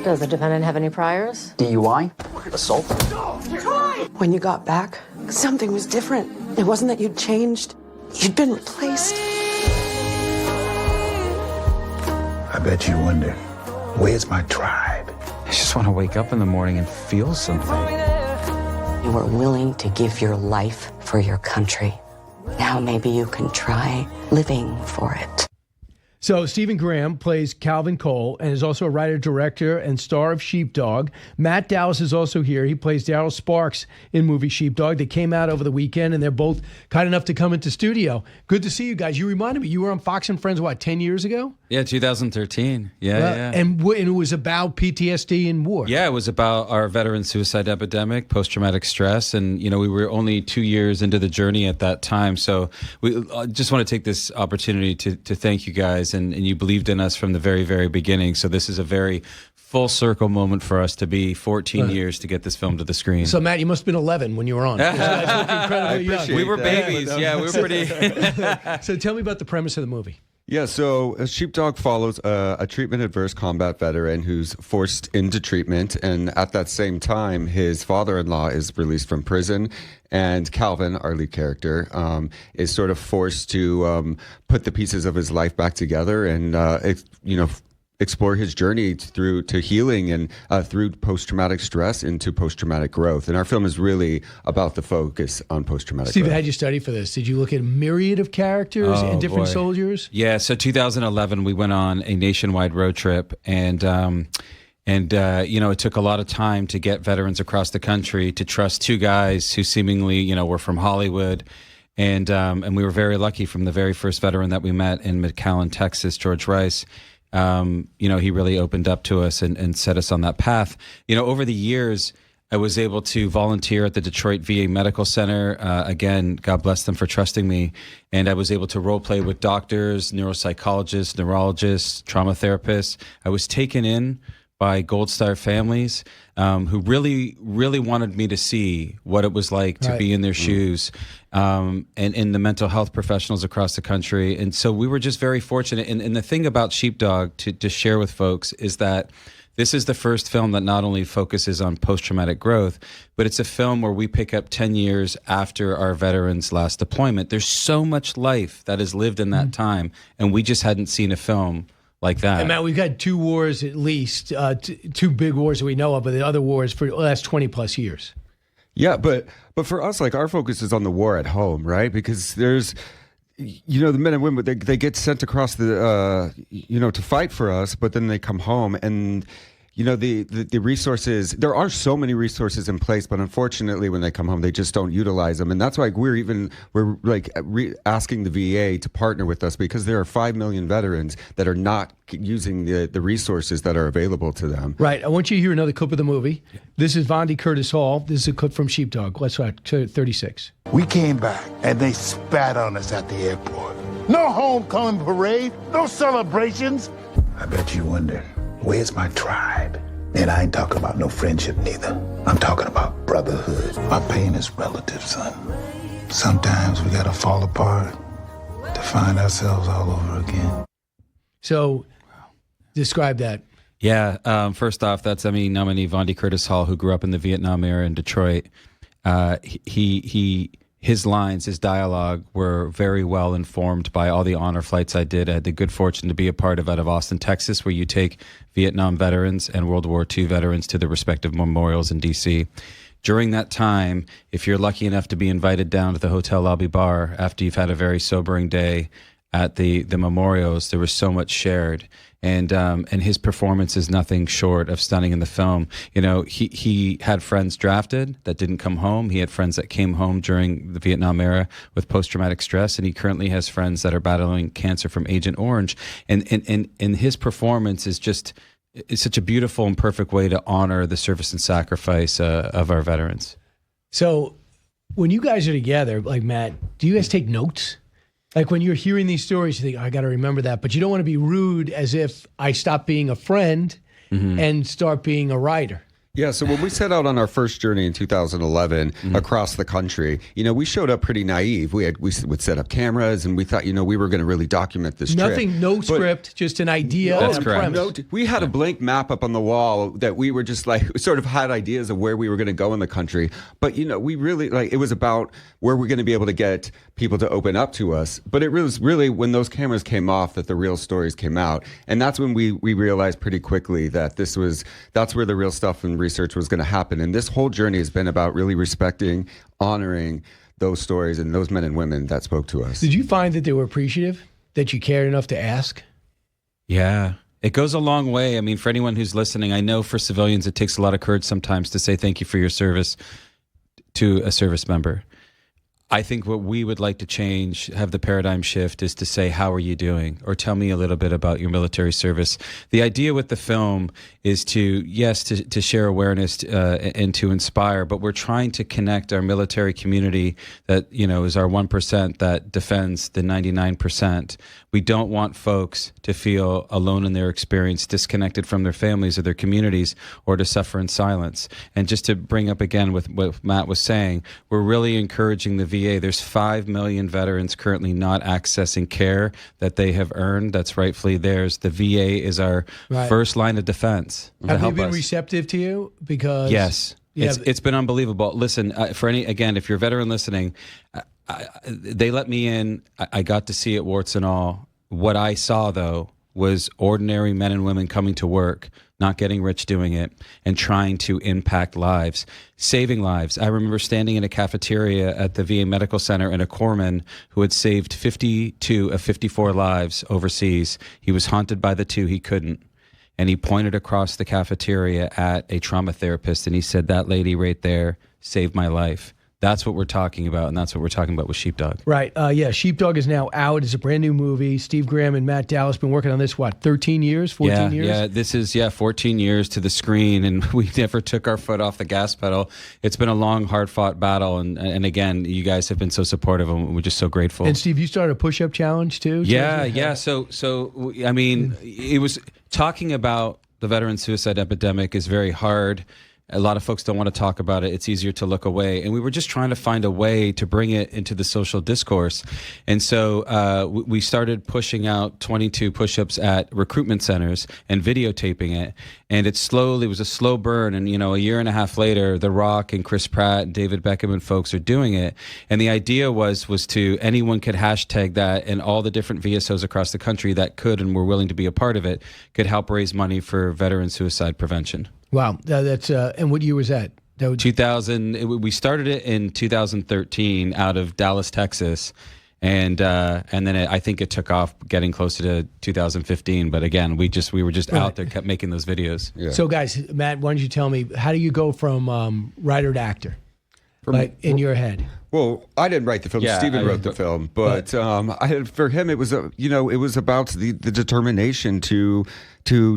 Does the defendant have any priors? DUI? Assault? When you got back, something was different. It wasn't that you'd changed. You'd been replaced. I bet you wonder, where's my tribe? I just want to wake up in the morning and feel something. You were willing to give your life for your country. Now maybe you can try living for it. So Stephen Graham plays Calvin Cole and is also a writer, director, and star of Sheepdog. Matt Dallas is also here. He plays Daryl Sparks in movie Sheepdog. They came out over the weekend, and they're both kind enough to come into studio. Good to see you guys. You reminded me, you were on Fox and Friends, what, 10 years ago? Yeah, 2013. Yeah. And it was about PTSD and war. Yeah, it was about our veteran suicide epidemic, post-traumatic stress. And, we were only 2 years into the journey at that time. So we just want to take this opportunity to thank you guys. And you believed in us from the very, very beginning. So this is a very full circle moment for us to be 14 years to get this film to the screen. So, Matt, you must have been 11 when you were on. You guys look incredibly young. We were babies. Yeah, we were pretty. So tell me about the premise of the movie. Yeah, so Sheepdog follows a treatment-adverse combat veteran who's forced into treatment, and at that same time, his father-in-law is released from prison, and Calvin, our lead character, is sort of forced to put the pieces of his life back together and, explore his journey through to healing and through post-traumatic stress into post-traumatic growth. And our film is really about the focus on post-traumatic Steve, growth. how'd you study for this? Did you look at a myriad of characters and different soldiers? Yeah, so 2011, we went on a nationwide road trip, and it took a lot of time to get veterans across the country to trust two guys who seemingly, were from Hollywood. And we were very lucky from the very first veteran that we met in McAllen, Texas, George Rice. He really opened up to us and set us on that path. Over the years, I was able to volunteer at the Detroit VA Medical Center. Again, God bless them for trusting me. And I was able to role play with doctors, neuropsychologists, neurologists, trauma therapists. I was taken in by Gold Star families who really, really wanted me to see what it was like to be in their shoes, and in the mental health professionals across the country. And so we were just very fortunate. And the thing about Sheepdog to share with folks is that this is the first film that not only focuses on post-traumatic growth, but it's a film where we pick up 10 years after our veterans' last deployment. There's so much life that is lived in that time, and we just hadn't seen a film like that. And Matt, we've had two wars at least, two big wars that we know of, but the other wars for the last 20 plus years. Yeah, but for us, our focus is on the war at home, right? Because there's, the men and women, they get sent across the, to fight for us, but then they come home and, the resources, there are so many resources in place, but unfortunately when they come home, they just don't utilize them. And that's why we're asking the VA to partner with us, because there are 5 million veterans that are not using the resources that are available to them. Right. I want you to hear another clip of the movie. This is Vondi Curtis Hall. This is a clip from Sheepdog. Let's watch 36. We came back and they spat on us at the airport. No homecoming parade, no celebrations. I bet you wonder, where's my tribe? And I ain't talking about no friendship neither. I'm talking about brotherhood. Our pain is relative, son. Sometimes we gotta fall apart to find ourselves all over again. So, describe that. Yeah, first off, that's Emmy nominee Vondi Curtis Hall, who grew up in the Vietnam era in Detroit. His lines, his dialogue were very well informed by all the honor flights I did. I had the good fortune to be a part of out of Austin, Texas, where you take Vietnam veterans and World War II veterans to the respective memorials in D.C. During that time, if you're lucky enough to be invited down to the hotel lobby bar after you've had a very sobering day at the memorials, there was so much shared. And his performance is nothing short of stunning in the film. He had friends drafted that didn't come home. He had friends that came home during the Vietnam era with post-traumatic stress, and he currently has friends that are battling cancer from Agent Orange. And his performance is just, it's such a beautiful and perfect way to honor the service and sacrifice of our veterans. So when you guys are together, like Matt, do you guys take notes? Like when you're hearing these stories, you think, I got to remember that. But you don't want to be rude as if I stop being a friend and start being a writer. Yeah, so when we set out on our first journey in 2011 across the country, we showed up pretty naive. We would set up cameras, and we thought, we were going to really document this trip. Nothing, no script, just an idea That's and a correct. premise. We had a blank map up on the wall that we were just like, sort of had ideas of where we were going to go in the country. But, we really, it was about where we're going to be able to get people to open up to us. But it was really when those cameras came off that the real stories came out. And that's when we realized pretty quickly that that's where the real stuff and research was going to happen. And this whole journey has been about really respecting, honoring those stories and those men and women that spoke to us. Did you find that they were appreciative, that you cared enough to ask? Yeah. It goes a long way. I mean, for anyone who's listening, I know for civilians, it takes a lot of courage sometimes to say thank you for your service to a service member. I think what we would like to change, have the paradigm shift, is to say, how are you doing? Or tell me a little bit about your military service. The idea with the film is to share awareness and to inspire, but we're trying to connect our military community that, is our 1% that defends the 99%. We don't want folks to feel alone in their experience, disconnected from their families or their communities, or to suffer in silence. And just to bring up again with what Matt was saying, we're really encouraging the VA. There's 5 million veterans currently not accessing care that they have earned that's rightfully theirs. The VA is our first line of defense. Have they been receptive to you? Because yes, it's been unbelievable. Listen, if you're a veteran listening, they let me in. I got to see it, warts and all. What I saw, though, was ordinary men and women coming to work, not getting rich doing it, and trying to impact lives, saving lives. I remember standing in a cafeteria at the VA Medical Center, and a corpsman who had saved 52 of 54 lives overseas. He was haunted by the 2 he couldn't. And he pointed across the cafeteria at a trauma therapist, and he said, that lady right there saved my life. That's what we're talking about, and that's what we're talking about with Sheepdog. Right. Sheepdog is now out. It's a brand new movie. Steve Graham and Matt Dallas been working on this, 13 years, 14 years? Yeah, this is, 14 years to the screen, and we never took our foot off the gas pedal. It's been a long, hard-fought battle, and again, you guys have been so supportive, and we're just so grateful. And Steve, you started a push-up challenge, too? Yeah. So I mean, it was talking about the veteran suicide epidemic is very hard. A lot of folks don't want to talk about it. It's easier to look away. And we were just trying to find a way to bring it into the social discourse. And so we started pushing out 22 push-ups at recruitment centers and videotaping it. And it was a slow burn. And, a year and a half later, The Rock and Chris Pratt and David Beckham and folks are doing it. And the idea was to anyone could hashtag that, and all the different VSOs across the country that could and were willing to be a part of it could help raise money for veteran suicide prevention. Wow, that's and what year was that? 2000. We started it in 2013 out of Dallas, Texas, and then I think it took off, getting closer to 2015. But again, we were just out there, kept making those videos. Yeah. So, guys, Matt, why don't you tell me, how do you go from writer to actor, in your head? Well, I didn't write the film. Yeah, Steven wrote the film, but for him, it was it was about the determination to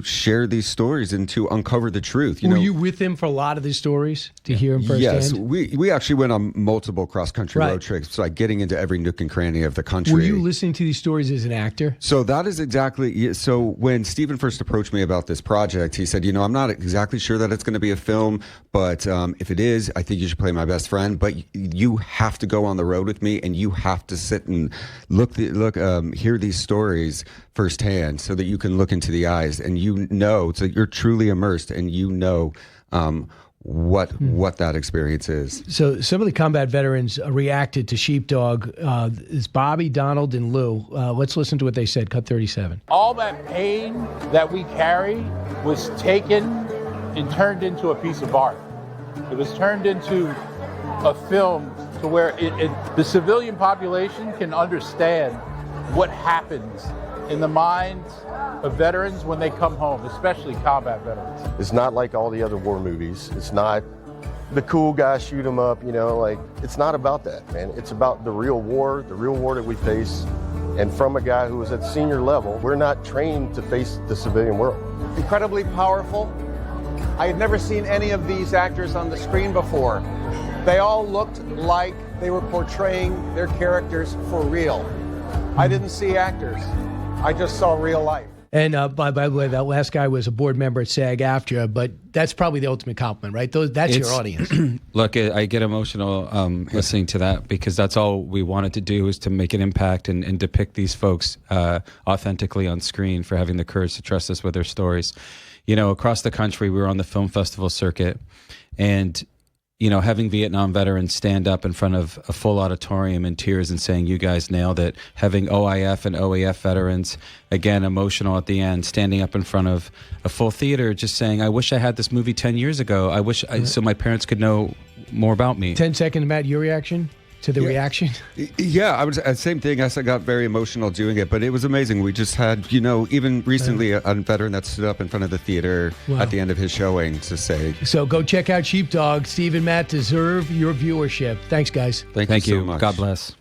share these stories and to uncover the truth. Were you with him for a lot of these stories to hear him firsthand? Yes, we actually went on multiple cross country road trips, like getting into every nook and cranny of the country. Were you listening to these stories as an actor? So that is exactly. So when Steven first approached me about this project, he said, I'm not exactly sure that it's going to be a film, but if it is, I think you should play my best friend. But you have to go on the road with me, and you have to sit and hear these stories firsthand, so that you can look into the eyes and so you're truly immersed, and what that experience is. So some of the combat veterans reacted to Sheepdog. It's Bobby, Donald, and Lou. Let's listen to what they said. Cut 37. All that pain that we carry was taken and turned into a piece of art. It was turned into a film to where the civilian population can understand what happens in the minds of veterans when they come home, especially combat veterans. It's not like all the other war movies. It's not the cool guys shoot 'em up, it's not about that, man. It's about the real war that we face. And from a guy who was at senior level, we're not trained to face the civilian world. Incredibly powerful. I had never seen any of these actors on the screen before. They all looked like they were portraying their characters for real. I didn't see actors. I just saw real life. And by the way, that last guy was a board member at SAG-AFTRA, but that's probably the ultimate compliment, right? That's your audience. Look, I get emotional listening to that because that's all we wanted to do, is to make an impact and depict these folks authentically on screen for having the courage to trust us with their stories. You know, across the country, we were on the film festival circuit, and you know, having Vietnam veterans stand up in front of a full auditorium in tears and saying, "You guys nailed it." Having OIF and OEF veterans, again, emotional at the end, standing up in front of a full theater, just saying, "I wish I had this movie 10 years ago. I wish so my parents could know more about me." 10 seconds, Matt, your reaction to the reaction? Yeah, I was same thing. I got very emotional doing it, but it was amazing. We just had, you know, even recently a veteran that stood up in front of the theater at the end of his showing to say. So go check out Sheepdog. Steve and Matt deserve your viewership. Thanks, guys. Thank you so much. God bless.